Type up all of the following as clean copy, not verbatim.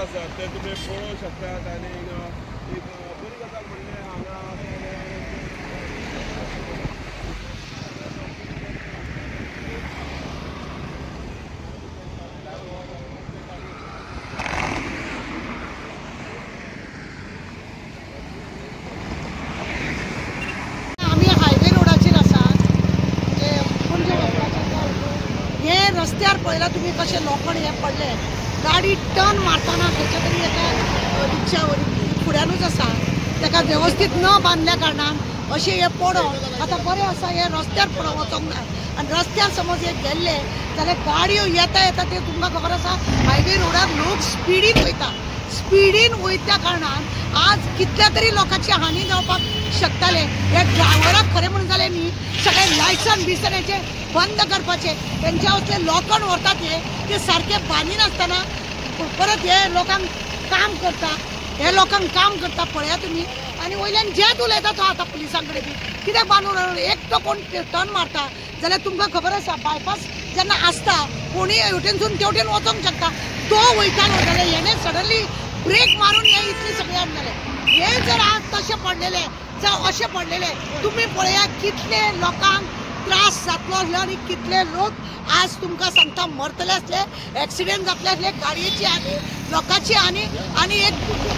आसा ते तुम्ही पळोवंक शकतात आणि एक बरी गजाल म्हणले हांगा रस्त्यार पळयला तुम्ही कशे लोखंड हे पडले गाडी टर्न मारताना खंयच्या तरी एका रिक्षा फुड्यानूच आसा ताका व्यवस्थित न बांधल्या कारणान अशें हे पडोन आतां बरें आसा हे रस्त्यार पडोन वचोंक ना आनी रस्त्यार समज हे गेल्ले जाल्यार गाडयो येता येता ते तुमकां खबर आसा हायवे रोडार लोक स्पिडीन वयत्या कारणान आज कितल्या तरी लोकांची हानी जावपाक शकताले। हे ड्रायव्हराक खरें म्हणून जालें न्ही सगळे लायसन बिसनाचे बंद करपाचे त्यांच्या असले लोखंड व्हरतात ते सारखे बांदिनासतना परत हे लोकांक काम करता पळया तुम्ही आणि वयल्यान जेत उलयता तो आतां पुलिसां कडेन बी कित्याक बांदून एक तो कोण टर्न मारता जाल्यार तुमकां खबर आसा बायपास जेन्ना आसता कोणीय हेवटेनसून तेवटेन वचोंक शकता तो वयतालो जाल्यार हेणे सडनली ब्रेक मारून हे इतले सगळ्यान जाले। हे जर आज तशें पडलेले जावं अशें पडलेले तुम्ही पळया कितले लोकांक त्रास जातलो आसलो आनी कितले लोक आज तुमकां सांगता मरतले आसले एक्सिडेंट जातले आसले गाडयेची आनी लोकांची आनी आनी एक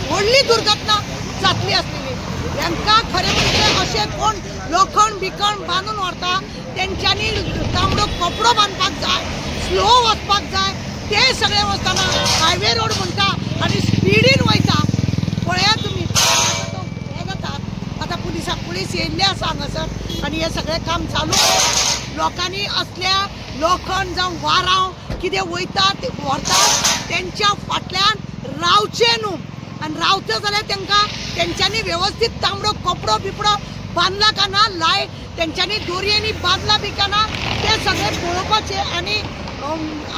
व्हडली दुर्घटना जातली आसलेली। तांकां खरें म्हणजे अशें कोण लोखंड बिखंड बांदून व्हरता तेंच्यांनी तांबडो कपडो बांदपाक जाय स्लो वचपाक जाय ते सगळे वचताना हायवे रोड म्हणटा आनी स्पिडीन वयता पळया तुमी हे जाता आतां पुलीस येयल्ले आसा हांगासर आनी हे सगळें काम चालू लोकांनी असल्या लोखंड जावं वारांव कितें वयता ते व्हरतात तेंच्या फाटल्यान रावचे न्हू आनी रावता जाल्यार तांकां तेंच्यांनी व्यवस्थीत तांबडो कपडो बिपडो बांदला काय ना लायट तेंच्यांनी दोरयेनी बांदला बी काय ना ते सगळे पळोवपाचे आनी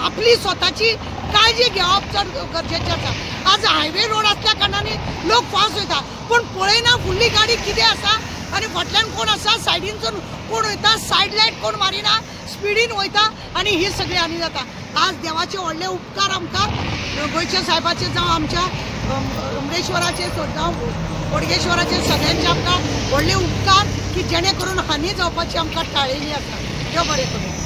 आपली स्वताची काळजी घेवप चड गरजेचें आसा। आज हायवे रोड असल्या कारणाने लोक फास्ट वयता पण पळयना फुडली गाडी कितें आसा आनी फाटल्यान कोण आसा सायडीनसून कोण वयता सायड लायट कोण मारिना स्पिडीन वयता आनी ही सगळी हानी जाता। आज देवाचे व्हडले उपकार आमकां गोंयच्या साहेबाचे जावं आमच्या अमरेश्वराचे जावं बोडगेश्वराचे सगळ्यांचे आमकां व्हडले उपकार की जेणे करून हानी जावपाची आमकां टाळिल्ली आसा। देव बरें करूं।